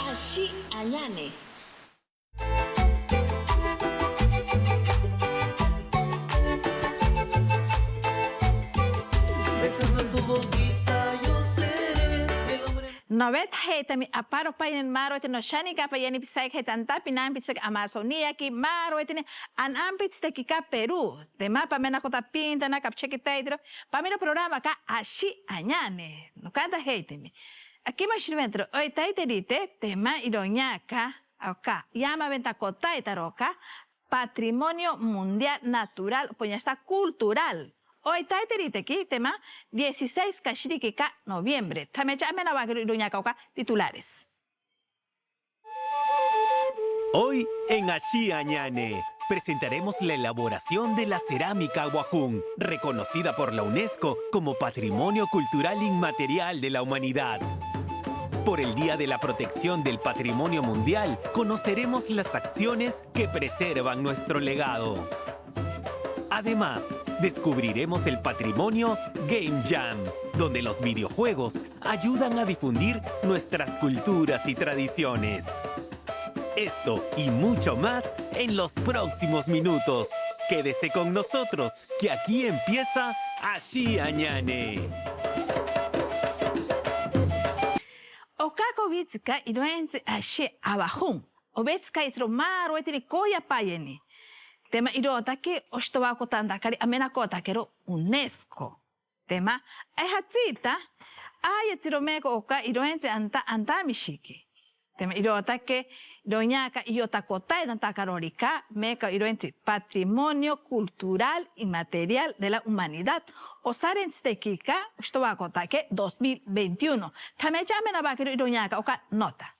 Ashi Añane. Besando tu boquita yo seré el hombre. Novet hetami aparo painen maro etino shani kapa yani pisay hetanta pinampitsek Amazonia ki maro etine anampits te kika Perú. De mapa mena kota pinta na kapcheki teidro. Pamiro programa ka ashi añane. No canta hetami. Aquí más ventro hoy taiterite tema iroñaca acá llama venta kota itaroka patrimonio mundial natural poñasta cultural. Hoy taiterite aquí tema 16 kashirikika noviembre. Tamecha amena bagro iroñaca oka titulares. Hoy en Ashi Añane presentaremos la elaboración de la cerámica Aguajún, reconocida por la UNESCO como Patrimonio Cultural Inmaterial de la Humanidad. Por el Día de la Protección del Patrimonio Mundial, conoceremos las acciones que preservan nuestro legado. Además, descubriremos el patrimonio Game Jam, donde los videojuegos ayudan a difundir nuestras culturas y tradiciones. Esto y mucho más en los próximos minutos. Quédese con nosotros, que aquí empieza Ashi Añane. Okako vitska iroense ashi abajun. Obetska itro maro etiri koya payeni. Tema irotake oshtovako tandakari amenakota kero UNESCO. Tema ehatsita ayetiro meko oka iroense anta mishiki. Tema irotake iroñaka iyotakota edantakarorika meka iroense patrimonio cultural inmaterial de la humanidad. Osarentstekika oshtovakotake 2021. Tamecha amenabakero iroñaka oka nota.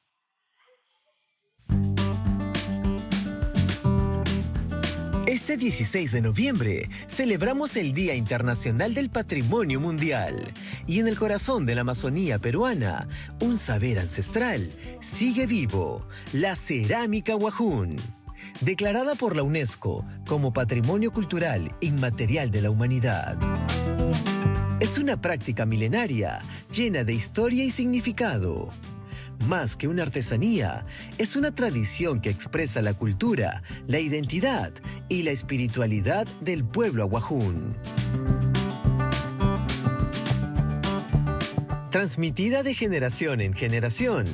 Este 16 de noviembre celebramos el Día Internacional del Patrimonio Mundial y en el corazón de la Amazonía peruana, un saber ancestral sigue vivo, la cerámica Aguajún. Declarada por la UNESCO como Patrimonio Cultural Inmaterial de la Humanidad. Es una práctica milenaria llena de historia y significado. Más que una artesanía, es una tradición que expresa la cultura, la identidad y la espiritualidad del pueblo aguajún. Transmitida de generación en generación,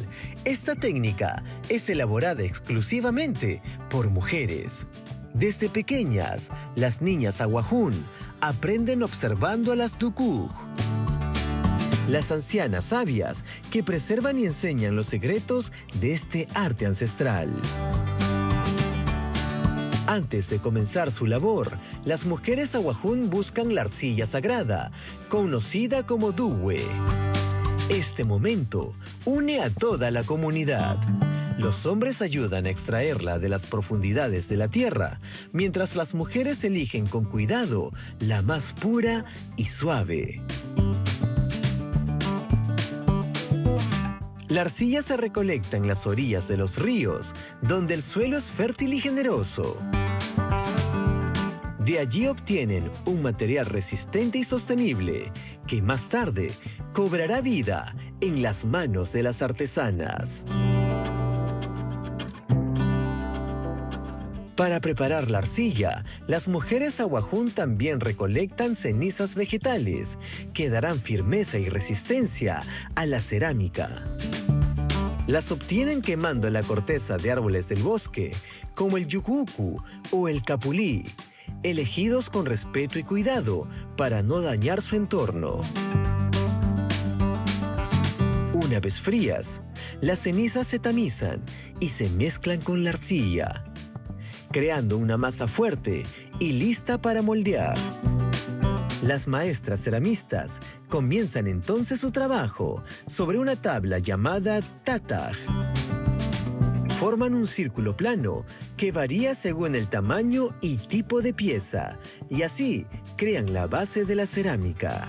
esta técnica es elaborada exclusivamente por mujeres. Desde pequeñas, las niñas aguajún aprenden observando a las tukuj, las ancianas sabias que preservan y enseñan los secretos de este arte ancestral. Antes de comenzar su labor, las mujeres aguajún buscan la arcilla sagrada, conocida como duwe. Este momento une a toda la comunidad. Los hombres ayudan a extraerla de las profundidades de la tierra, mientras las mujeres eligen con cuidado la más pura y suave. La arcilla se recolecta en las orillas de los ríos, donde el suelo es fértil y generoso. De allí obtienen un material resistente y sostenible, que más tarde cobrará vida en las manos de las artesanas. Para preparar la arcilla, las mujeres aguajún también recolectan cenizas vegetales, que darán firmeza y resistencia a la cerámica. Las obtienen quemando la corteza de árboles del bosque, como el yucucu o el capulí, elegidos con respeto y cuidado para no dañar su entorno. Una vez frías, las cenizas se tamizan y se mezclan con la arcilla, creando una masa fuerte y lista para moldear. Las maestras ceramistas comienzan entonces su trabajo sobre una tabla llamada tataj. Forman un círculo plano que varía según el tamaño y tipo de pieza, y así crean la base de la cerámica.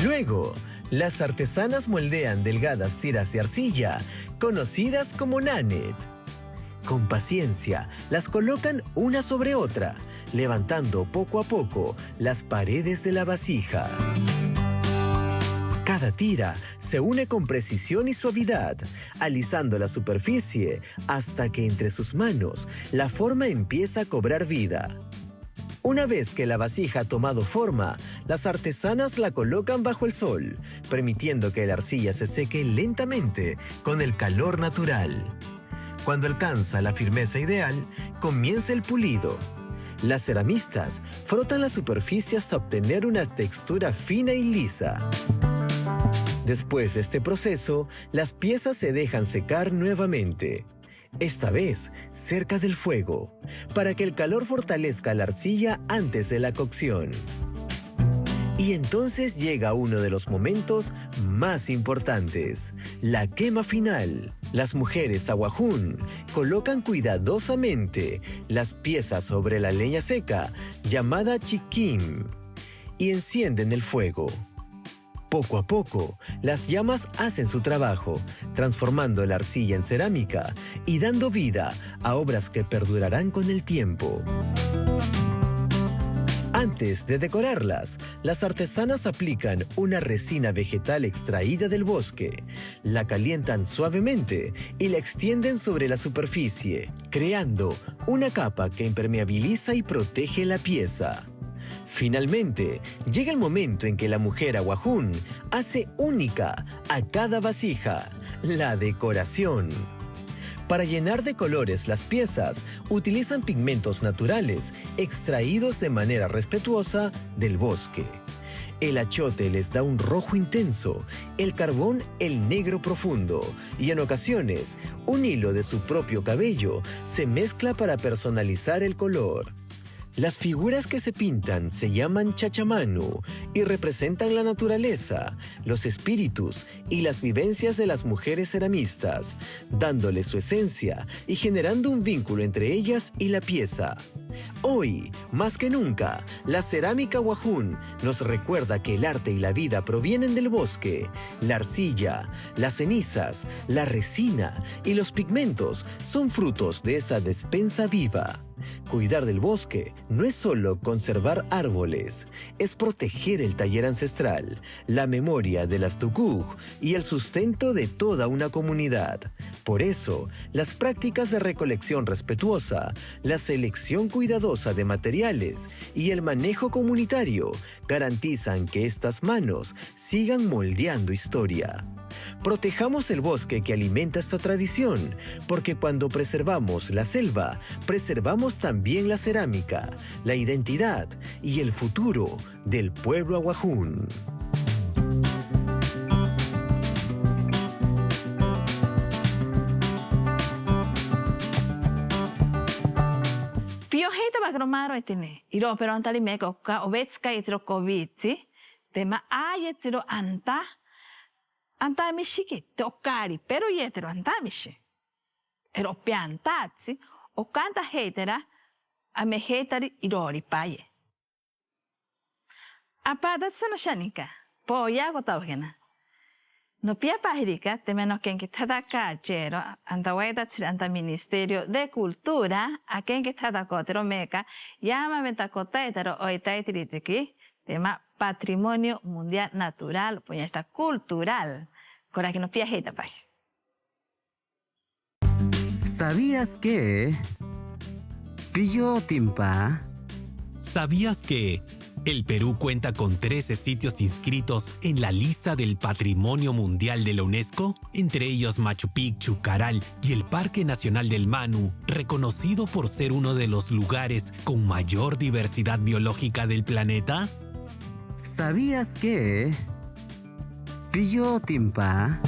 Luego, las artesanas moldean delgadas tiras de arcilla, conocidas como nanet. Con paciencia, las colocan una sobre otra, levantando poco a poco las paredes de la vasija. Cada tira se une con precisión y suavidad, alisando la superficie hasta que entre sus manos la forma empieza a cobrar vida. Una vez que la vasija ha tomado forma, las artesanas la colocan bajo el sol, permitiendo que la arcilla se seque lentamente con el calor natural. Cuando alcanza la firmeza ideal, comienza el pulido. Las ceramistas frotan la superficie hasta obtener una textura fina y lisa. Después de este proceso, las piezas se dejan secar nuevamente. Esta vez cerca del fuego, para que el calor fortalezca la arcilla antes de la cocción. Y entonces llega uno de los momentos más importantes, la quema final. Las mujeres aguajún colocan cuidadosamente las piezas sobre la leña seca, llamada chiquim, y encienden el fuego. Poco a poco, las llamas hacen su trabajo, transformando la arcilla en cerámica y dando vida a obras que perdurarán con el tiempo. Antes de decorarlas, las artesanas aplican una resina vegetal extraída del bosque, la calientan suavemente y la extienden sobre la superficie, creando una capa que impermeabiliza y protege la pieza. Finalmente, llega el momento en que la mujer aguajún hace única a cada vasija, la decoración. Para llenar de colores las piezas, utilizan pigmentos naturales extraídos de manera respetuosa del bosque. El achiote les da un rojo intenso, el carbón el negro profundo y en ocasiones un hilo de su propio cabello se mezcla para personalizar el color. Las figuras que se pintan se llaman chachamanu y representan la naturaleza, los espíritus y las vivencias de las mujeres ceramistas, dándole su esencia y generando un vínculo entre ellas y la pieza. Hoy, más que nunca, la cerámica aguajún nos recuerda que el arte y la vida provienen del bosque. La arcilla, las cenizas, la resina y los pigmentos son frutos de esa despensa viva. Cuidar del bosque no es solo conservar árboles, es proteger el taller ancestral, la memoria de las tukuj y el sustento de toda una comunidad. Por eso, las prácticas de recolección respetuosa, la selección cuidadosa de materiales y el manejo comunitario garantizan que estas manos sigan moldeando historia. Protejamos el bosque que alimenta esta tradición, porque cuando preservamos la selva, preservamos también la cerámica, la identidad y el futuro del pueblo aguajún. Pioheta bagromaro etine. Iro pero antali meko ka obetska itro koviti. Tema ayetiro anta. Anta mishiki te okari pero yetero anta mishi. Ero piantazzi o canta hetera a me hetari irori paye. Apadat sana shanika. Po yago tawgena. No pia pahirika te menos que en que tada cachero anta waida anta Ministerio de Cultura a que en que tada cotero meca llama ventakota etero oitaitritiki tema Patrimonio Mundial Natural pues ya está cultural. Cora que no pia heta pay. ¿Sabías que? Pillo Timpa. ¿Sabías que el Perú cuenta con 13 sitios inscritos en la lista del Patrimonio Mundial de la UNESCO? Entre ellos Machu Picchu, Caral y el Parque Nacional del Manu, reconocido por ser uno de los lugares con mayor diversidad biológica del planeta. ¿Sabías que? Pillo Timpa.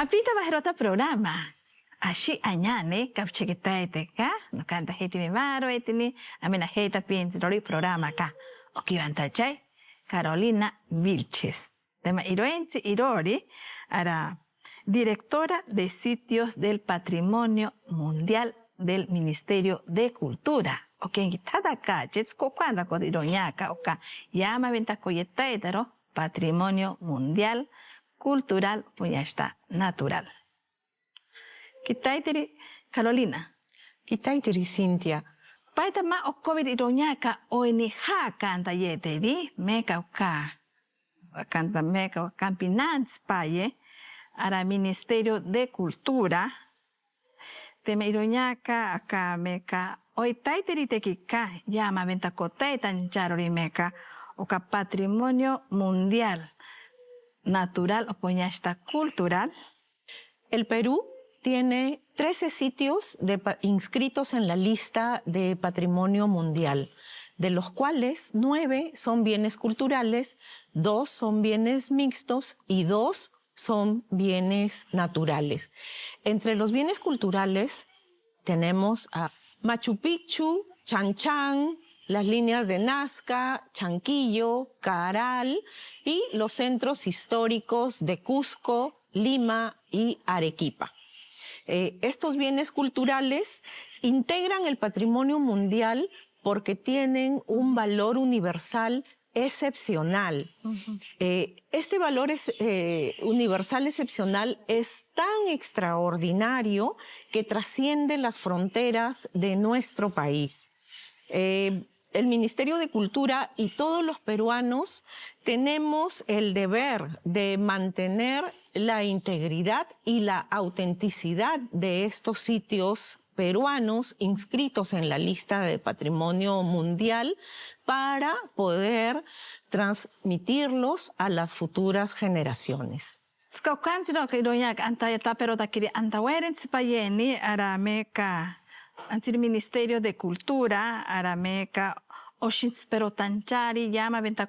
Apita bajerota programa. Ashi añane kapchekitaite ka. No canta heti mi maro etini. Amena heta pintori programa ka. Okivantachay. Carolina Vilches. Tema iroenchi irori. Ara directora de Sitios del Patrimonio Mundial del Ministerio de Cultura. Oken tada ka. Jetsko kwanda ko iroñaka. Oka yama venta koyetaitaro. Patrimonio Mundial Cultural Puñasta Natural. Kitaitiri Carolina. Kitaitiri Cintia. Paita ma okkovid iroñaka oini ha kanta yeteri meka uka. Kanta meka campinants paye ara Ministerio de Cultura. Tema iroñaka aka meka oitaitiri tekika llama venta kotaitan charori meka oka Patrimonio Mundial Natural o Puñasta Cultural. El Perú tiene 13 sitios inscritos en la lista de Patrimonio Mundial, de los cuales 9 son bienes culturales, 2 son bienes mixtos y 2 son bienes naturales. Entre los bienes culturales tenemos a Machu Picchu, Chan Chan, las líneas de Nazca, Chanquillo, Caral y los centros históricos de Cusco, Lima y Arequipa. Estos bienes culturales integran el patrimonio mundial porque tienen un valor universal excepcional. Este valor universal excepcional es tan extraordinario que trasciende las fronteras de nuestro país. El Ministerio de Cultura y todos los peruanos tenemos el deber de mantener la integridad y la autenticidad de estos sitios peruanos inscritos en la lista de Patrimonio Mundial para poder transmitirlos a las futuras generaciones. Skaukansino que iroñak anta pero takiri anta weren spayeni arameka antil Ministerio de Cultura arameka oshins pero tanchari llama venta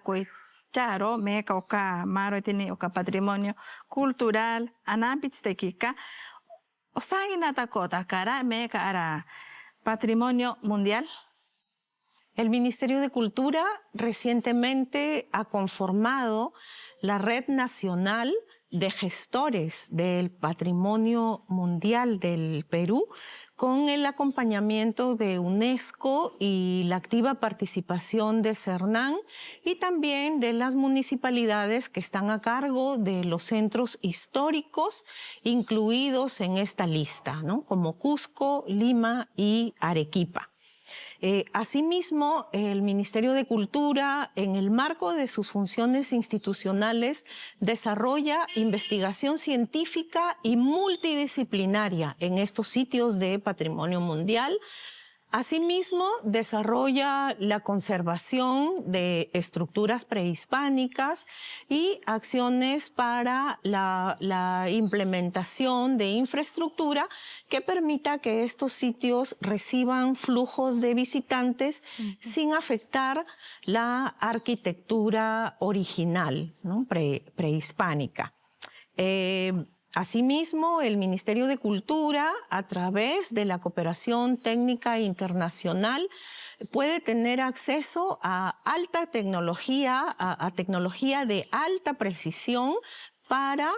charo meka oka maro etini oka Patrimonio Cultural anampits tekika osangi natakota kara meka ara Patrimonio Mundial. El Ministerio de Cultura recientemente ha conformado la Red Nacional de Gestores del Patrimonio Mundial del Perú con el acompañamiento de UNESCO y la activa participación de CERNAN y también de las municipalidades que están a cargo de los centros históricos incluidos en esta lista, ¿no? Como Cusco, Lima y Arequipa. Asimismo, el Ministerio de Cultura, en el marco de sus funciones institucionales, desarrolla investigación científica y multidisciplinaria en estos sitios de patrimonio mundial. Asimismo, desarrolla la conservación de estructuras prehispánicas y acciones para la implementación de infraestructura que permita que estos sitios reciban flujos de visitantes sin afectar la arquitectura original, ¿no? prehispánica. Asimismo, el Ministerio de Cultura, a través de la cooperación técnica internacional, puede tener acceso a alta tecnología, a tecnología de alta precisión para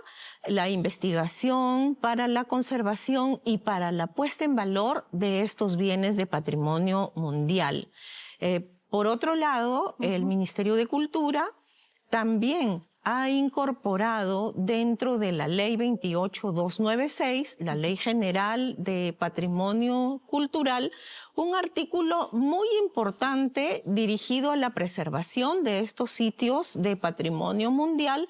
la investigación, para la conservación y para la puesta en valor de estos bienes de patrimonio mundial. Por otro lado, el Ministerio de Cultura también ha incorporado dentro de la Ley 28296, la Ley General de Patrimonio Cultural, un artículo muy importante dirigido a la preservación de estos sitios de patrimonio mundial,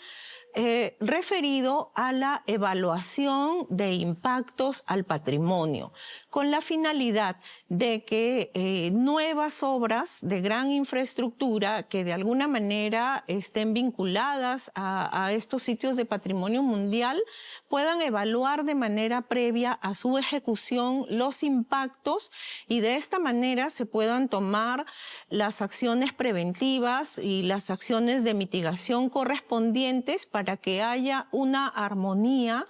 referido a la evaluación de impactos al patrimonio, con la finalidad de que nuevas obras de gran infraestructura que de alguna manera estén vinculadas a estos sitios de patrimonio mundial puedan evaluar de manera previa a su ejecución los impactos y de esta manera se puedan tomar las acciones preventivas y las acciones de mitigación correspondientes para para que haya una armonía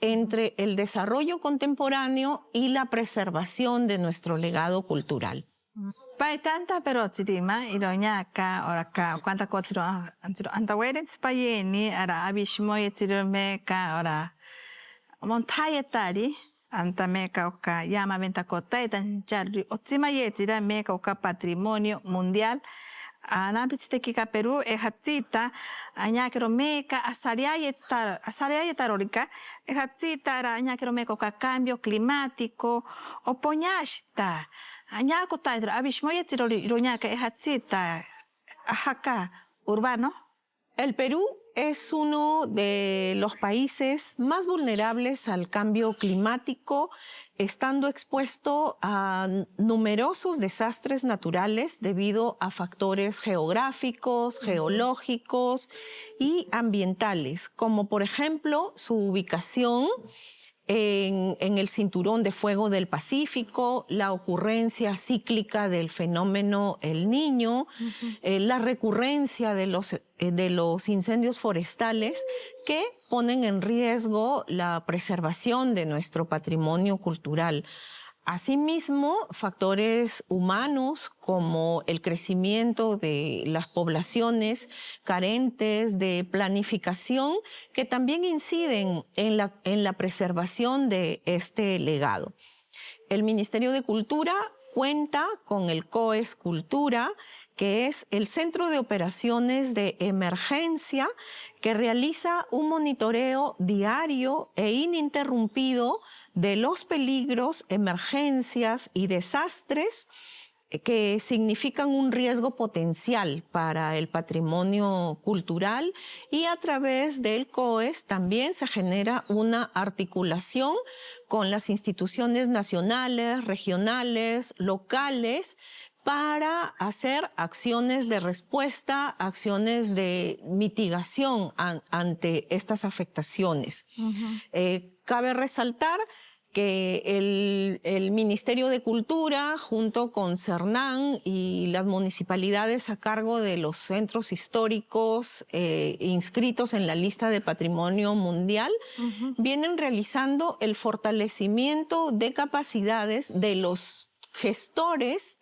entre el desarrollo contemporáneo y la preservación de nuestro legado cultural. Pai tanta pero chirima ironya ka ora ka kwanta ko chiro anta weren spayeni ara abishmo yetiro me ka ora montayetari anta me ka oka yama venta kota tan charri otsima yetira me ka oka patrimonio mundial ana bitsteki ka Perú e hatita anya kero me ka asaria yetarorika e hatita ara anya kero me ka oka cambio climático opoñashta Añaco taidra, abishmoya tiroli, iroñaca, ejatzita, ajaca, urbano. El Perú es uno de los países más vulnerables al cambio climático, estando expuesto a numerosos desastres naturales debido a factores geográficos, geológicos y ambientales, como por ejemplo su ubicación en el cinturón de fuego del Pacífico, la ocurrencia cíclica del fenómeno El Niño, la recurrencia de los incendios forestales que ponen en riesgo la preservación de nuestro patrimonio cultural. Asimismo, factores humanos como el crecimiento de las poblaciones carentes de planificación que también inciden en la preservación de este legado. El Ministerio de Cultura cuenta con el COES Cultura, que es el Centro de Operaciones de Emergencia que realiza un monitoreo diario e ininterrumpido de los peligros, emergencias y desastres que significan un riesgo potencial para el patrimonio cultural, y a través del COES también se genera una articulación con las instituciones nacionales, regionales, locales, para hacer acciones de respuesta, acciones de mitigación ante estas afectaciones. Cabe resaltar que el Ministerio de Cultura, junto con CERNAN y las municipalidades a cargo de los centros históricos inscritos en la lista de Patrimonio Mundial, vienen realizando el fortalecimiento de capacidades de los gestores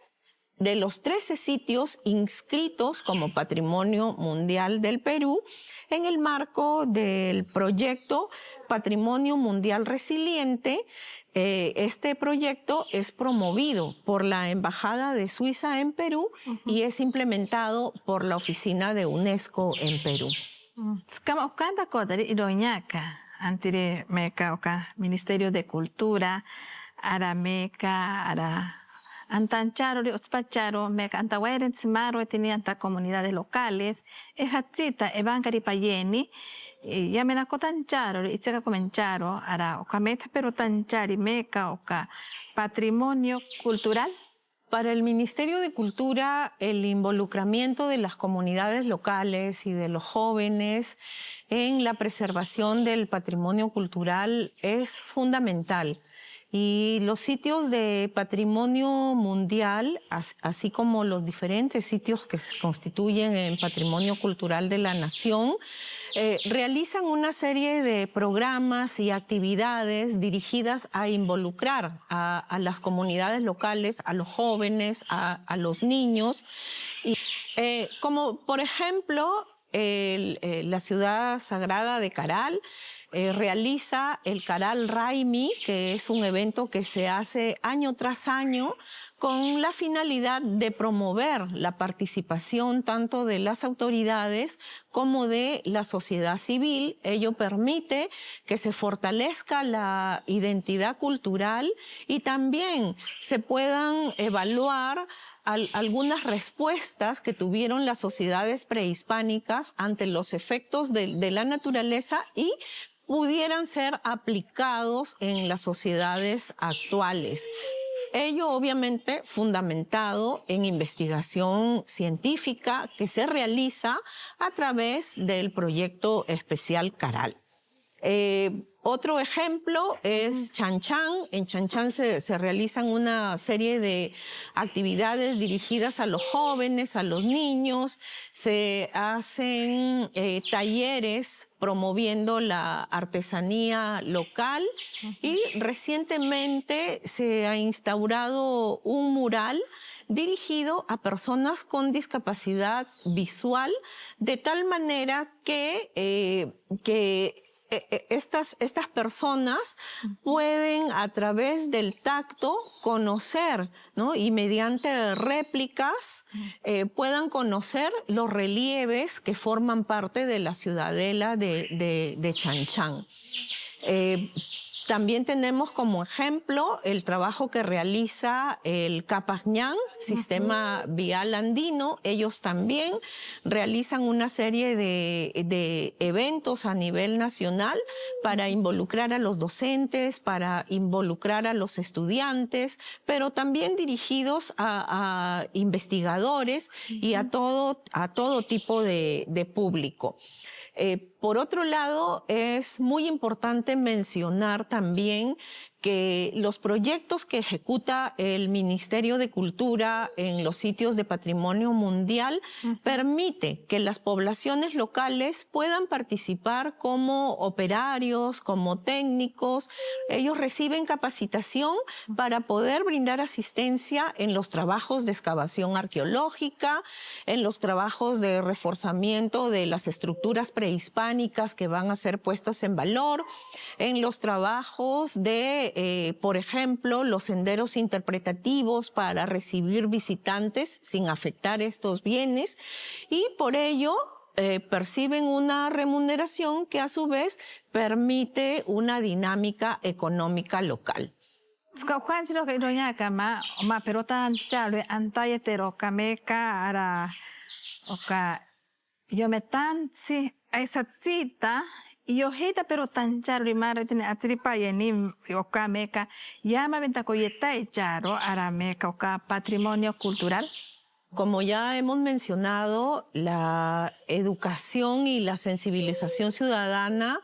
de los 13 sitios inscritos como Patrimonio Mundial del Perú en el marco del proyecto Patrimonio Mundial Resiliente. Este proyecto es promovido por la Embajada de Suiza en Perú y es implementado por la Oficina de UNESCO en Perú. Kama okanda ko dari iroñaka antire meka oka Ministerio de Cultura ara meka ara Antancharo y Otspacharo, meka antawairen simaro etini anta comunidades locales, ejatzita ebancari payeni, yamena kotancharo, itzeka comencharo, ara okameta pero tanchari meka oka patrimonio cultural. Para el Ministerio de Cultura, el involucramiento de las comunidades locales y de los jóvenes en la preservación del patrimonio cultural es fundamental. Y los sitios de patrimonio mundial, así como los diferentes sitios que se constituyen en patrimonio cultural de la nación, realizan una serie de programas y actividades dirigidas a involucrar a las comunidades locales, a los jóvenes, a los niños. Y, como por ejemplo, la ciudad sagrada de Caral, realiza el Caral Raimi, que es un evento que se hace año tras año con la finalidad de promover la participación tanto de las autoridades como de la sociedad civil. Ello permite que se fortalezca la identidad cultural y también se puedan evaluar algunas respuestas que tuvieron las sociedades prehispánicas ante los efectos de la naturaleza y pudieran ser aplicados en las sociedades actuales. Ello obviamente fundamentado en investigación científica que se realiza a través del proyecto especial Caral. Otro ejemplo es Chan Chan. En Chan Chan se realizan una serie de actividades dirigidas a los jóvenes, a los niños. Se hacen talleres promoviendo la artesanía local y recientemente se ha instaurado un mural dirigido a personas con discapacidad visual, de tal manera que estas personas pueden a través del tacto conocer, ¿no? Y mediante réplicas puedan conocer los relieves que forman parte de la ciudadela de Chan Chan. También tenemos como ejemplo el trabajo que realiza el Capajñán, Sistema Vial Andino. Ellos también realizan una serie de eventos a nivel nacional para involucrar a los docentes, para involucrar a los estudiantes, pero también dirigidos a investigadores y a todo tipo de público. Por otro lado, es muy importante mencionar también que los proyectos que ejecuta el Ministerio de Cultura en los sitios de patrimonio mundial permite que las poblaciones locales puedan participar como operarios, como técnicos. Ellos reciben capacitación para poder brindar asistencia en los trabajos de excavación arqueológica, en los trabajos de reforzamiento de las estructuras prehispánicas que van a ser puestas en valor, en los trabajos de por ejemplo, los senderos interpretativos para recibir visitantes sin afectar estos bienes, y por ello perciben una remuneración que a su vez permite una dinámica económica local. Skaukanchiro ka ironya kama ma perotan chalo antayetero kameka ara oka yometansi aisatita yo hita pero tan charo rimara tiene atripa yeni oka meka llama venta coyeta y charo ara meka oka patrimonio cultural. Como ya hemos mencionado, la educación y la sensibilización ciudadana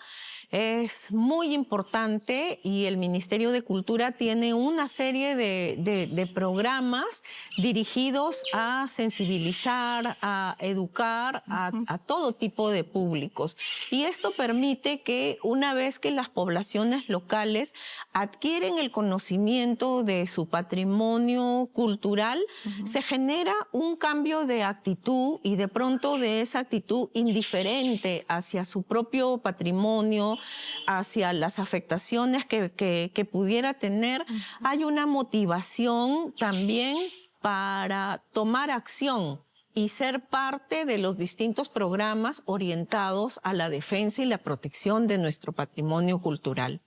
es muy importante y el Ministerio de Cultura tiene una serie de programas dirigidos a sensibilizar, a educar a todo tipo de públicos. Y esto permite que una vez que las poblaciones locales adquieren el conocimiento de su patrimonio cultural, se genera un cambio de actitud y de pronto de esa actitud indiferente hacia su propio patrimonio, hacia las afectaciones que pudiera tener, hay una motivación también para tomar acción y ser parte de los distintos programas orientados a la defensa y la protección de nuestro patrimonio cultural.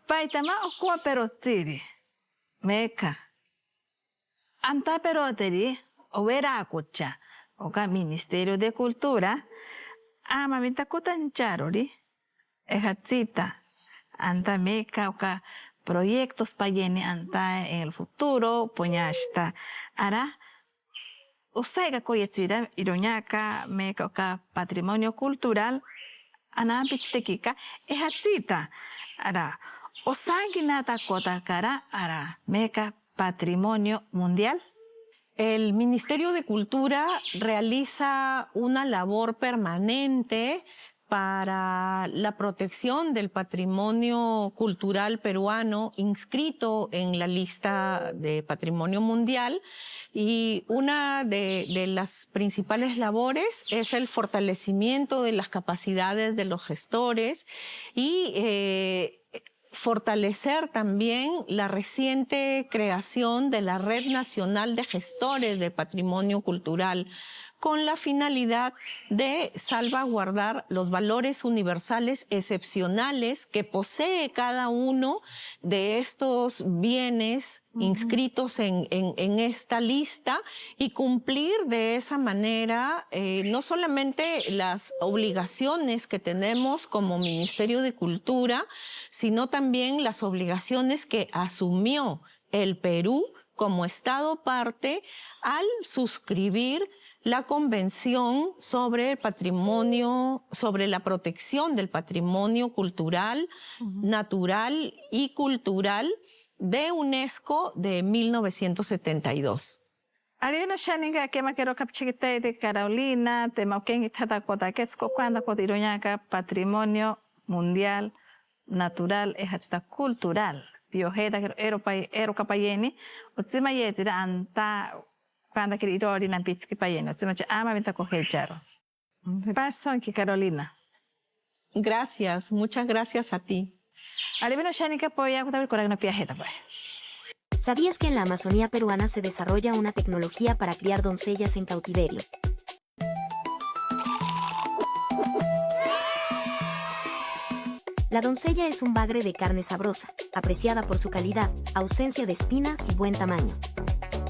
Paitama okua perotiri meka anta perotiri overa akucha oka Ministerio de Cultura ama vitakotancharori ejatzita anta meka oka proyectos payene anta en el futuro poñashta ara usaiga koyetzira iroñaka meka oka patrimonio cultural ana pichtekika ejatzita ara osangi nata kota kara ara meka patrimonio mundial. El Ministerio de Cultura realiza una labor permanente para la protección del patrimonio cultural peruano inscrito en la lista de Patrimonio Mundial, y una de las principales labores es el fortalecimiento de las capacidades de los gestores y fortalecer también la reciente creación de la Red Nacional de Gestores de Patrimonio Cultural, con la finalidad de salvaguardar los valores universales excepcionales que posee cada uno de estos bienes inscritos en esta lista, y cumplir de esa manera no solamente las obligaciones que tenemos como Ministerio de Cultura, sino también las obligaciones que asumió el Perú como Estado parte al suscribir la Convención sobre el Patrimonio, sobre la protección del patrimonio cultural, natural y cultural de UNESCO de 1972. Arino shaninga que makero kapchikite de Carolina, te mauken itada kota ketsko cuando kotiroñaka patrimonio mundial natural es hasta cultural. Biojeda ero kapayeni, otsima yetira anta cuando kirirori na pitski payeni, otsima cha ama venta kohecharo. Paso que Carolina. Gracias, muchas gracias a ti. Arino shaninga poya kutabir koragno piajeta pues. ¿Sabías que en la Amazonía peruana se desarrolla una tecnología para criar doncellas en cautiverio? La doncella es un bagre de carne sabrosa, apreciada por su calidad, ausencia de espinas y buen tamaño.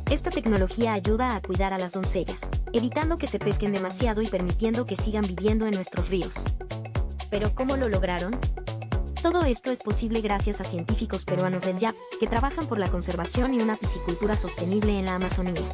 Esta tecnología ayuda a cuidar a las doncellas, evitando que se pesquen demasiado y permitiendo que sigan viviendo en nuestros ríos. ¿Pero cómo lo lograron? Todo esto es posible gracias a científicos peruanos del YAP, que trabajan por la conservación y una piscicultura sostenible en la Amazonía.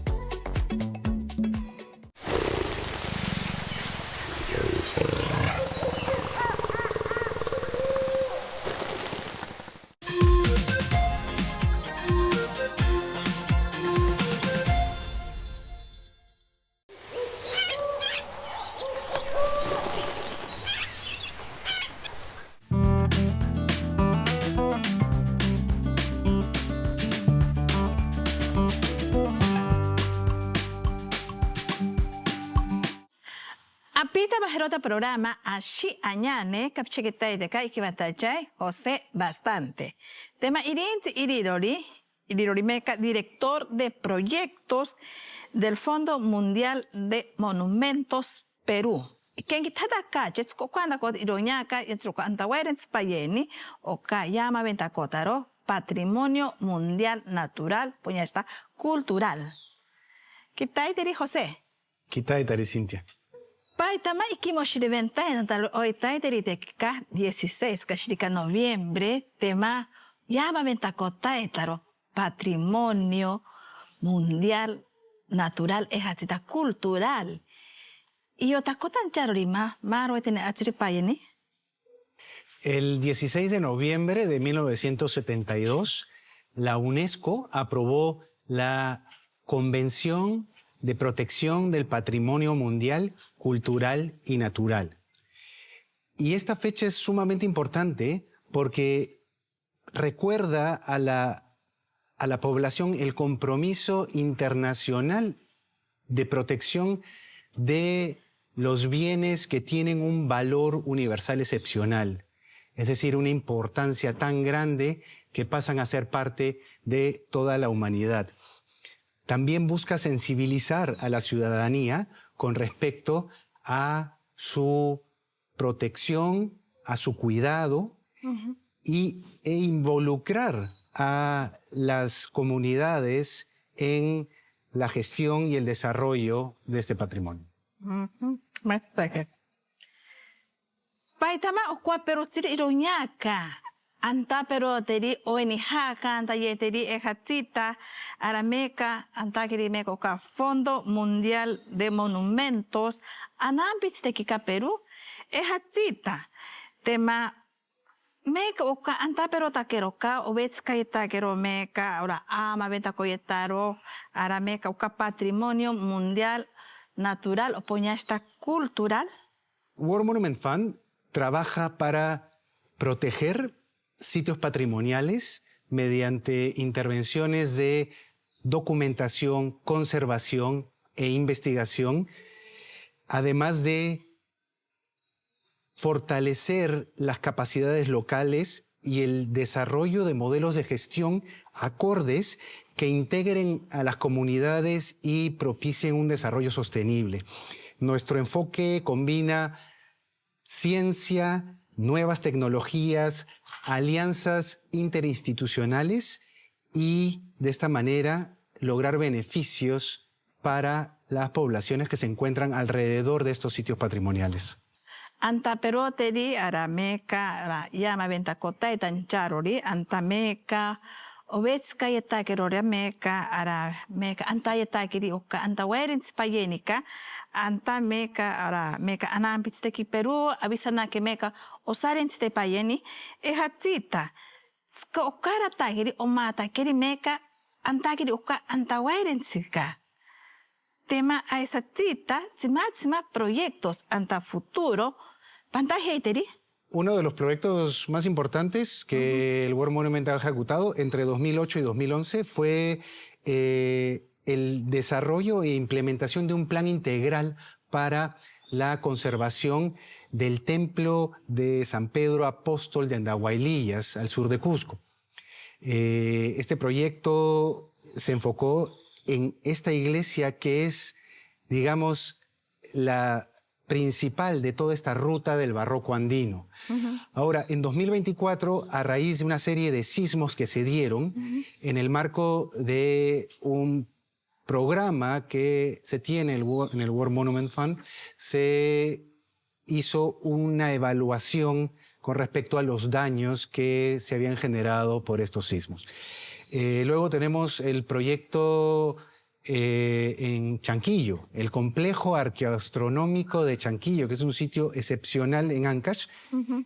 Apita bajerota programa ashi añane kapchikitay de kai kibatachay José Bastante. Tema irinti irirori meca, director de proyectos del Fondo Mundial de Monumentos Perú. Quien quitada cachets cuando con iroñaca y entre antahuerens payeni o llama ventakotaro Patrimonio Mundial Natural, pues ya está cultural. ¿Quitay teri José? Quitay tari Cintia. Paitama ikimoshiri ventana tal oitai teriteka 16 kashirika noviembre tema llama ventacotaitaro Patrimonio Mundial Natural ejatita cultural. Y otacotan charorima maro tiene atripayeni. El 16 de noviembre de 1972, la UNESCO aprobó la Convención de Protección del Patrimonio Mundial Cultural y Natural. Y esta fecha es sumamente importante porque recuerda a la población el compromiso internacional de protección de los bienes que tienen un valor universal excepcional, es decir, una importancia tan grande que pasan a ser parte de toda la humanidad. También busca sensibilizar a la ciudadanía con respecto a su protección, a su cuidado e involucrar a las comunidades en la gestión y el desarrollo de este patrimonio. Paitama okwa pero tiri iroñaka. Anta pero teri ONG anta ye teri ejatita arameca anta kiri meko ka Fondo Mundial de Monumentos anambits de Kika Perú ejatita tema meka oka anta pero takeroka obets kaita kero meka ahora ama venta koyetaro arameca oka Patrimonio Mundial Natural o poñasta cultural. World Monument Fund trabaja para proteger sitios patrimoniales mediante intervenciones de documentación, conservación e investigación, además de fortalecer las capacidades locales y el desarrollo de modelos de gestión acordes que integren a las comunidades y propicien un desarrollo sostenible. Nuestro enfoque combina ciencia, nuevas tecnologías, alianzas interinstitucionales y de esta manera lograr beneficios para las poblaciones que se encuentran alrededor de estos sitios patrimoniales. Anta pero teri arameca llama ventakota y tancharori antameca Ovetska yatakeroria meka ara meka anta yatakiri oka anta werins payenika anta meka ara meka anampits teki Peru avisana que meka osarins te payeni ehatzita ska okara takiri omata kiri meka anta kiri oka anta werentsika tema a esa cita tsima proyectos anta futuro panta hateri. Uno de los proyectos más importantes que el World Monument ha ejecutado entre 2008 y 2011 fue el desarrollo e implementación de un plan integral para la conservación del templo de San Pedro Apóstol de Andahuaylillas, al sur de Cusco. Este proyecto se enfocó en esta iglesia que es, digamos, la principal de toda esta ruta del barroco andino. Ahora, en 2024, a raíz de una serie de sismos que se dieron en el marco de un programa que se tiene en el World Monument Fund, se hizo una evaluación con respecto a los daños que se habían generado por estos sismos. Luego tenemos el proyecto en Chanquillo, el complejo arqueoastronómico de Chanquillo, que es un sitio excepcional en Ancash,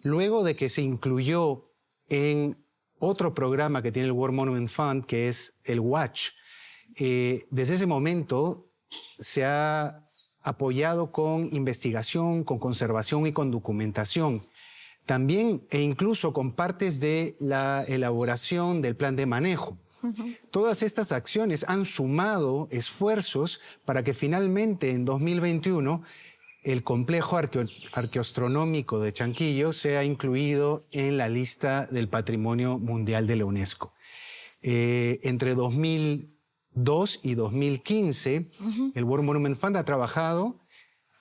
luego de que se incluyó en otro programa que tiene el World Monument Fund, que es el WATCH. Desde ese momento se ha apoyado con investigación, con conservación y con documentación. También e incluso con partes de la elaboración del plan de manejo. Todas estas acciones han sumado esfuerzos para que finalmente en 2021 el complejo arqueoastronómico de Chanquillo sea incluido en la lista del Patrimonio Mundial de la UNESCO. Entre 2002 y 2015, el World Monument Fund ha trabajado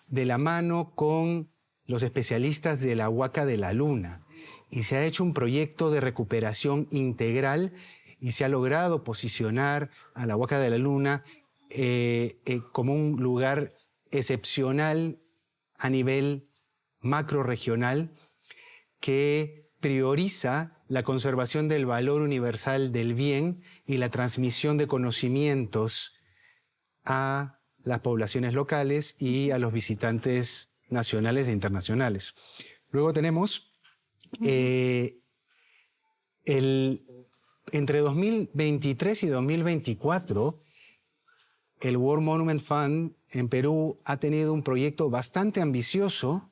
de la mano con los especialistas de la Huaca de la Luna y se ha hecho un proyecto de recuperación integral y se ha logrado posicionar a la Huaca de la Luna como un lugar excepcional a nivel macrorregional que prioriza la conservación del valor universal del bien y la transmisión de conocimientos a las poblaciones locales y a los visitantes nacionales e internacionales. Luego tenemos entre 2023 y 2024, el World Monument Fund en Perú ha tenido un proyecto bastante ambicioso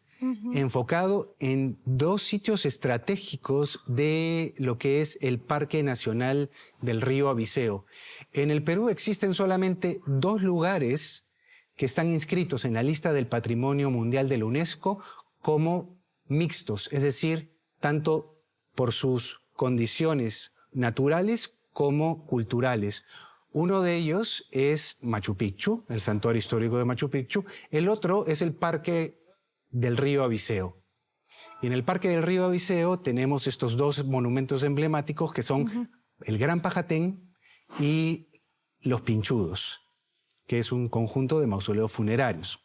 enfocado en 2 sitios estratégicos de lo que es el Parque Nacional del Río Abiseo. En el Perú existen solamente 2 lugares que están inscritos en la lista del Patrimonio Mundial de la UNESCO como mixtos, es decir, tanto por sus condiciones naturales como culturales. Uno de ellos es Machu Picchu, el santuario histórico de Machu Picchu. El otro es el Parque del Río Abiseo. Y en el Parque del Río Abiseo tenemos estos 2 monumentos emblemáticos que son el Gran Pajatén y los Pinchudos, que es un conjunto de mausoleos funerarios.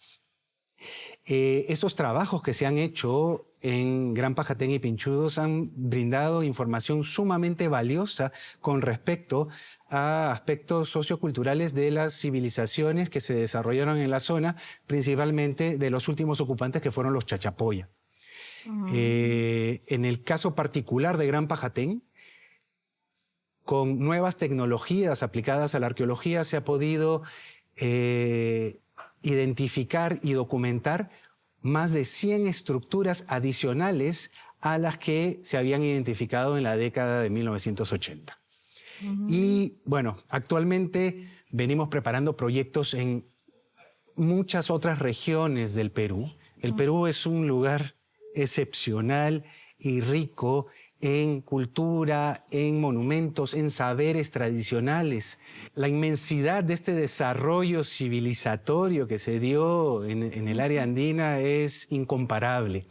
Estos trabajos que se han hecho en Gran Pajatén y Pinchudos han brindado información sumamente valiosa con respecto a aspectos socioculturales de las civilizaciones que se desarrollaron en la zona, principalmente de los últimos ocupantes que fueron los Chachapoya. En el caso particular de Gran Pajatén, con nuevas tecnologías aplicadas a la arqueología se ha podido identificar y documentar más de 100 estructuras adicionales a las que se habían identificado en la década de 1980. Y bueno, actualmente venimos preparando proyectos en muchas otras regiones del Perú. El Perú es un lugar excepcional y rico en cultura, en monumentos, en saberes tradicionales. La inmensidad de este desarrollo civilizatorio que se dio en el área andina es incomparable.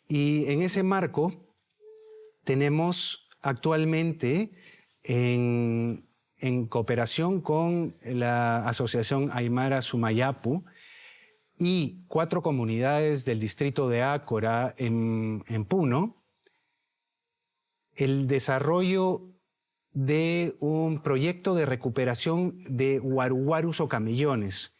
Y en ese marco tenemos actualmente en cooperación con la Asociación Aymara Sumayapu y 4 comunidades del distrito de Ácora en Puno, el desarrollo de un proyecto de recuperación de guaruguarus o camellones.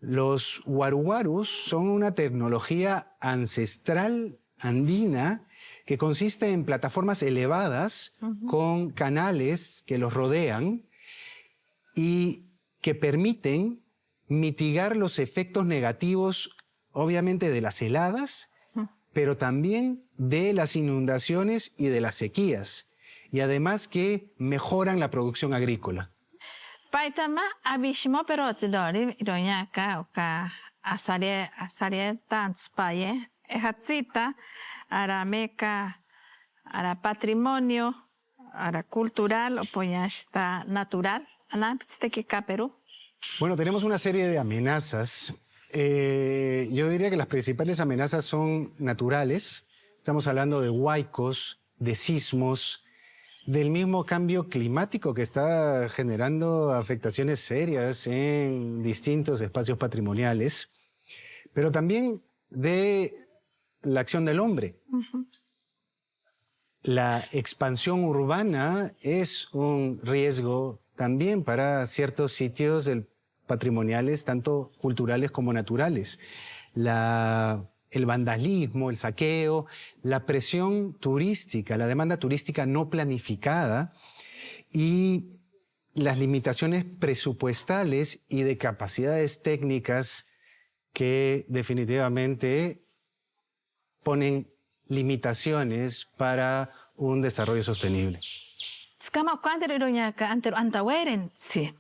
Los guaruguarus son una tecnología ancestral andina que consiste en plataformas elevadas con canales que los rodean y que permiten mitigar los efectos negativos, obviamente, de las heladas, pero también de las inundaciones y de las sequías, y además que mejoran la producción agrícola. Paitama abismo pero tidori ironya ka asarie tanspaye ehatsita ara meca ara patrimonio ara cultural o poñasta natural anampiste que Perú. Bueno, tenemos una serie de amenazas. Yo diría que las principales amenazas son naturales. Estamos hablando de huaicos, de sismos, del mismo cambio climático que está generando afectaciones serias en distintos espacios patrimoniales, pero también de la acción del hombre. La expansión urbana es un riesgo también para ciertos sitios patrimoniales, tanto culturales como naturales. El vandalismo, el saqueo, la presión turística, la demanda turística no planificada y las limitaciones presupuestales y de capacidades técnicas que definitivamente ponen limitaciones para un desarrollo sostenible. Skama kwantero ironya ka antero antaweren si.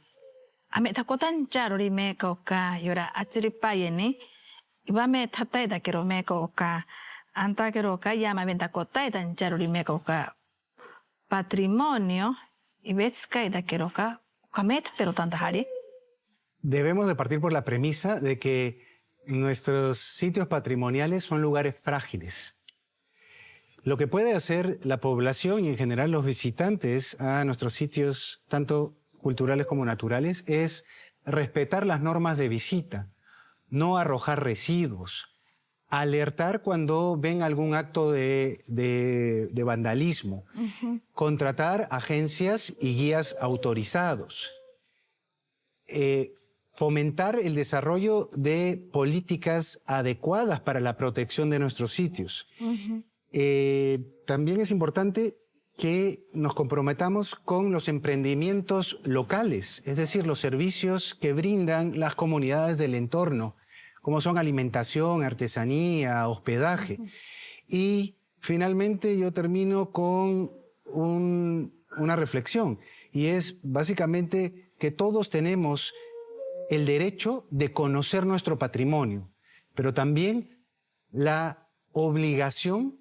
Ame takotan charori me ka yora achiri payeni. Iba me tatai da kero me ka anta kero ka yama venta kotai dan charori me ka patrimonio y ves que da kero ka meta pero tanta hari. Debemos de partir por la premisa de que nuestros sitios patrimoniales son lugares frágiles. Lo que puede hacer la población y en general los visitantes a nuestros sitios, tanto culturales como naturales, es respetar las normas de visita, no arrojar residuos, alertar cuando ven algún acto de vandalismo, contratar agencias y guías autorizados, fomentar el desarrollo de políticas adecuadas para la protección de nuestros sitios. También es importante que nos comprometamos con los emprendimientos locales, es decir, los servicios que brindan las comunidades del entorno, como son alimentación, artesanía, hospedaje. Y finalmente yo termino con una reflexión, y es básicamente que todos tenemos el derecho de conocer nuestro patrimonio, pero también la obligación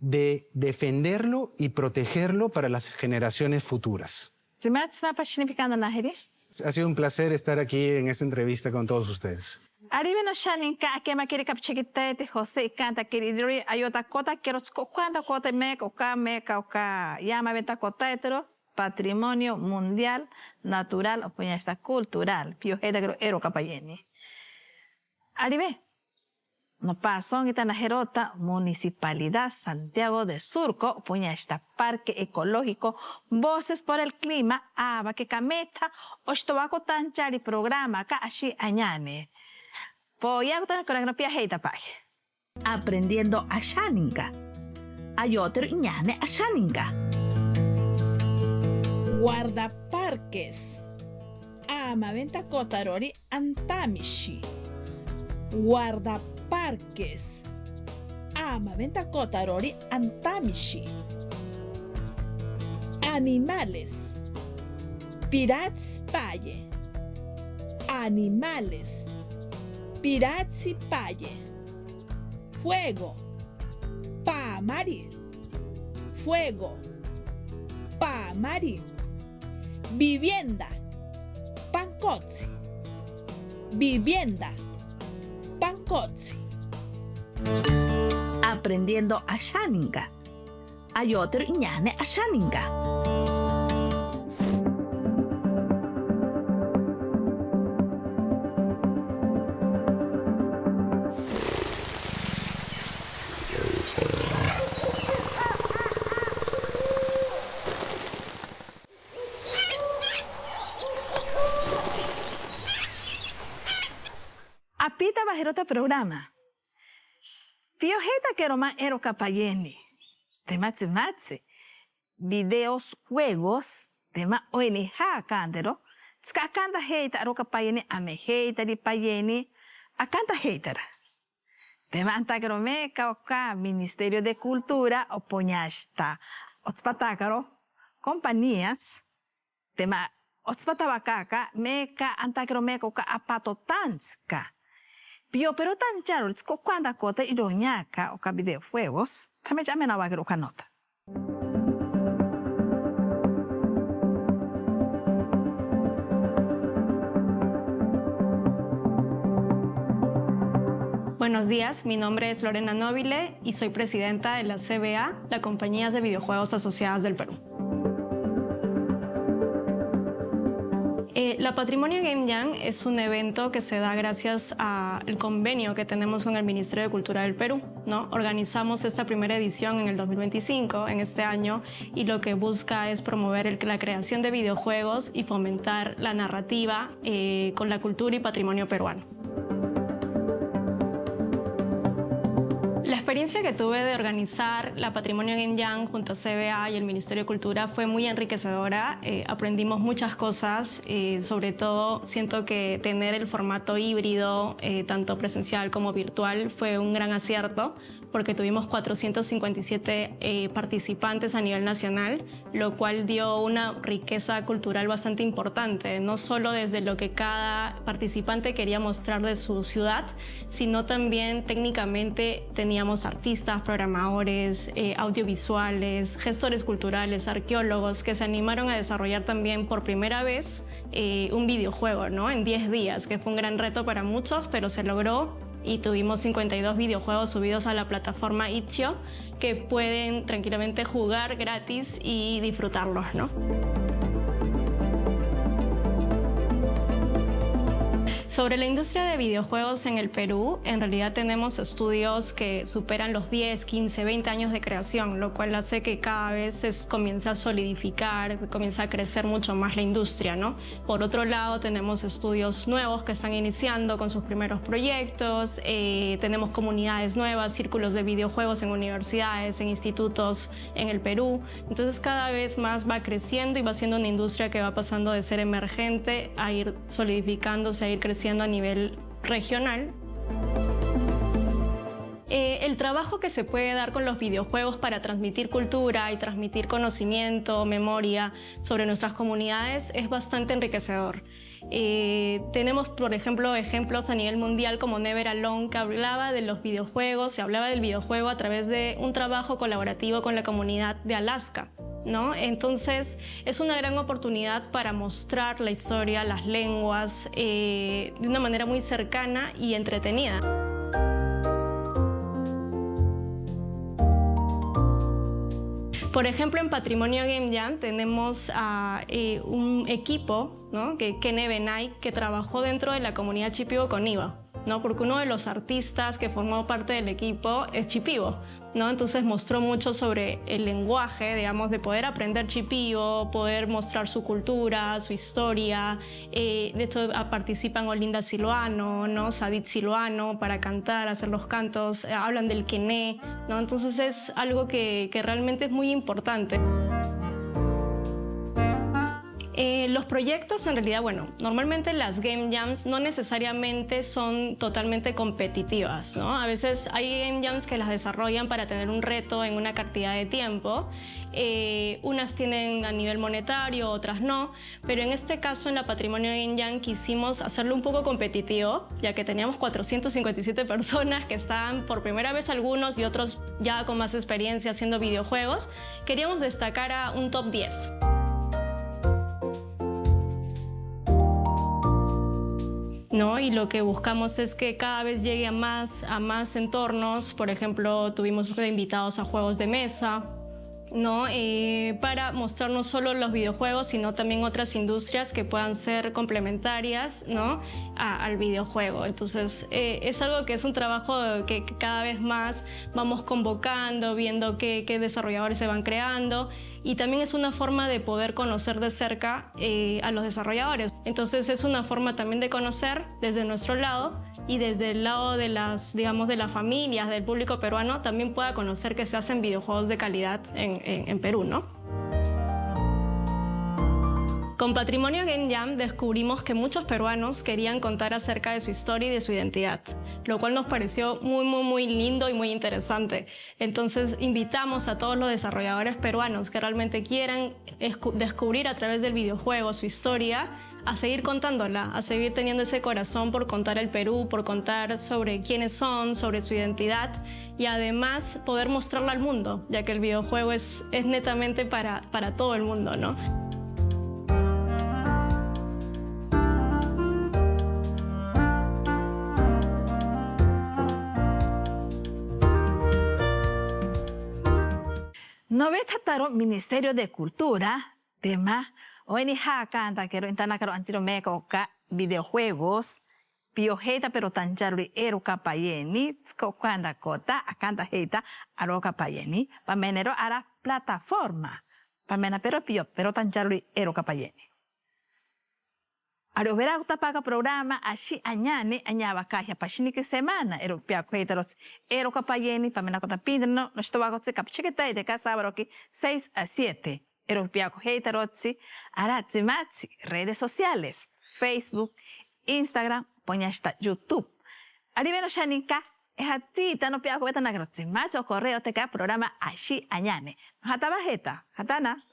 de defenderlo y protegerlo para las generaciones futuras. Ha sido un placer estar aquí en esta entrevista con todos ustedes. Arriba no shanin ka akema kiri kapchikita te José canta kiri ayota kota quiero cuánta kota me ka llama venta kota etero patrimonio mundial natural o puñasta cultural pio ero kapayeni. Arriba no pasó en la Jerota, Municipalidad Santiago de Surco, puñasta Parque Ecológico, Voces por el Clima, Aba que Cameta, Ostoaco Tanchari Programa, Kashi Añane. Poyago tan coreografía heita pay. Aprendiendo a Shaninga. Ayoter Ñane a Shaninga. Guardaparques. Amaventa Kotarori Antamishi. Guardaparques. Amaventa Kotarori Antamishi. Animales. Pirats Paye. Animales. Pirats Paye. Fuego. Pamari. Fuego. Pamari. Vivienda. Pancozzi. Vivienda. Pancozzi. Aprendiendo a Shaninga. Ayoter Ñane a Shaninga. hirota programa. Fioheta quiero más ero capayeni. Tema tematse. Videos, juegos, tema oini ha candero. Skakanda heita ero capayeni ame heita di payeni. Acanta heitera. Tema antakero meka oka Ministerio de Cultura o poñasta. Otspatakaro compañías. Tema otspatawakaka meka antakero meka oka apatotanska. Pero tan charo, cuando cota y doñaca o videojuegos, también ya me la va a oka nota. Buenos días, mi nombre es Lorena Nobile y soy presidenta de la CBA, la Compañías de Videojuegos Asociadas del Perú. La Patrimonio Game Jam es un evento que se da gracias al convenio que tenemos con el Ministerio de Cultura del Perú, ¿no? Organizamos esta primera edición en el 2025, en este año, y lo que busca es promover la creación de videojuegos y fomentar la narrativa con la cultura y patrimonio peruano. La experiencia que tuve de organizar la Patrimonio Game Jam junto a CBA y el Ministerio de Cultura fue muy enriquecedora. Aprendimos muchas cosas, sobre todo siento que tener el formato híbrido, tanto presencial como virtual, fue un gran acierto porque tuvimos 457 participantes a nivel nacional, lo cual dio una riqueza cultural bastante importante, no solo desde lo que cada participante quería mostrar de su ciudad, sino también técnicamente teníamos artistas, programadores, audiovisuales, gestores culturales, arqueólogos que se animaron a desarrollar también por primera vez un videojuego, ¿no? En 10 días, que fue un gran reto para muchos, pero se logró. Y tuvimos 52 videojuegos subidos a la plataforma Itch.io que pueden tranquilamente jugar gratis y disfrutarlos, ¿no? Sobre la industria de videojuegos en el Perú, en realidad tenemos estudios que superan los 10, 15, 20 años de creación, lo cual hace que cada vez comienza a solidificar, comienza a crecer mucho más la industria, ¿no? Por otro lado, tenemos estudios nuevos que están iniciando con sus primeros proyectos, tenemos comunidades nuevas, círculos de videojuegos en universidades, en institutos en el Perú. Entonces cada vez más va creciendo y va siendo una industria que va pasando de ser emergente a ir solidificándose, a ir creciendo a nivel regional. El trabajo que se puede dar con los videojuegos para transmitir cultura y transmitir conocimiento, memoria sobre nuestras comunidades es bastante enriquecedor. Tenemos, por ejemplo, ejemplos a nivel mundial como Never Alone, que hablaba de los videojuegos, se hablaba del videojuego a través de un trabajo colaborativo con la comunidad de Alaska, ¿no? Entonces es una gran oportunidad para mostrar la historia, las lenguas, de una manera muy cercana y entretenida. Por ejemplo, en Patrimonio Game Jam tenemos un equipo, ¿no? Kene Benay, que trabajó dentro de la comunidad Shipibo con IVA, ¿no? Porque uno de los artistas que formó parte del equipo es Shipibo, ¿no? Entonces mostró mucho sobre el lenguaje, digamos, de poder aprender Shipibo, poder mostrar su cultura, su historia. De hecho, participan Olinda Siloano, ¿no? Sadit Siloano para cantar, hacer los cantos, hablan del Kene, ¿no? Entonces es algo que realmente es muy importante. Los proyectos, en realidad, bueno, normalmente las Game Jams no necesariamente son totalmente competitivas, ¿no? A veces hay Game Jams que las desarrollan para tener un reto en una cantidad de tiempo. Unas tienen a nivel monetario, otras no, pero en este caso en la Patrimonio Game Jam quisimos hacerlo un poco competitivo, ya que teníamos 457 personas que estaban por primera vez, algunos y otros ya con más experiencia haciendo videojuegos. Queríamos destacar a un top 10. ¿No? Y lo que buscamos es que cada vez llegue a más entornos. Por ejemplo, tuvimos invitados a juegos de mesa, ¿no? Para mostrar no solo los videojuegos, sino también otras industrias que puedan ser complementarias, ¿no? al videojuego. Entonces, es algo que es un trabajo que cada vez más vamos convocando, viendo qué desarrolladores se van creando, y también es una forma de poder conocer de cerca a los desarrolladores. Entonces, es una forma también de conocer desde nuestro lado y desde el lado de las, digamos, de las familias, del público peruano, también pueda conocer que se hacen videojuegos de calidad en Perú, ¿no? Con Patrimonio Game Jam descubrimos que muchos peruanos querían contar acerca de su historia y de su identidad, lo cual nos pareció muy lindo y muy interesante. Entonces invitamos a todos los desarrolladores peruanos que realmente quieran descubrir a través del videojuego su historia, a seguir contándola, a seguir teniendo ese corazón por contar el Perú, por contar sobre quiénes son, sobre su identidad y además poder mostrarla al mundo, ya que el videojuego es netamente para todo el mundo, ¿no? Noveta taro Ministerio de Cultura, tema, hoy ni canta quiero entrar a antiro meco videojuegos, piojeita pero tanjaruri ero kapayeni, skokanda kota, akanta heita, aro kapayeni, pamenero ara plataforma, pamena pero pio, pero tanjaruri ero kapayeni. Aro vera paga programa ashi anyane anyaba kahia pashini que semana ero pia coitaros ero kapayeni pamena kota pindno no estaba kotse kapchiketa de casa baroki 6 a 7 ero pia coitaros aratzi matzi redes sociales Facebook Instagram poña hasta YouTube ariveno shanika hatita no pia coita na grotzi macho correo te programa ashi anyane hataba heta hatana.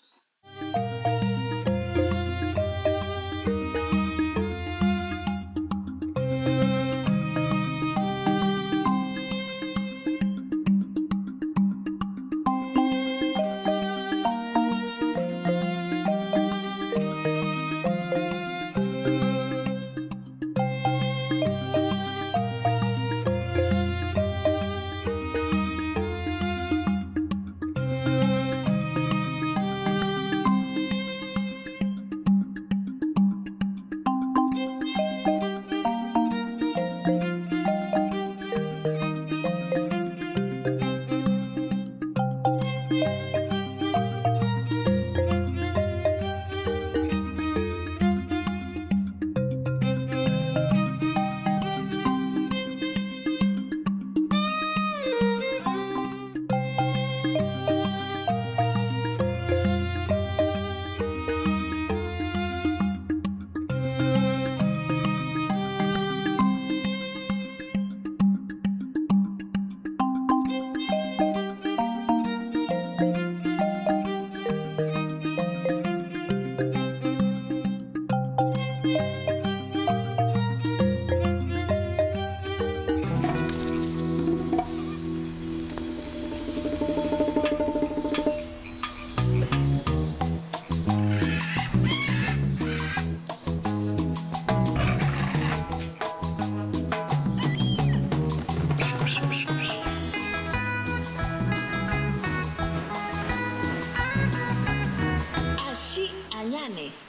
Ashi Anyane.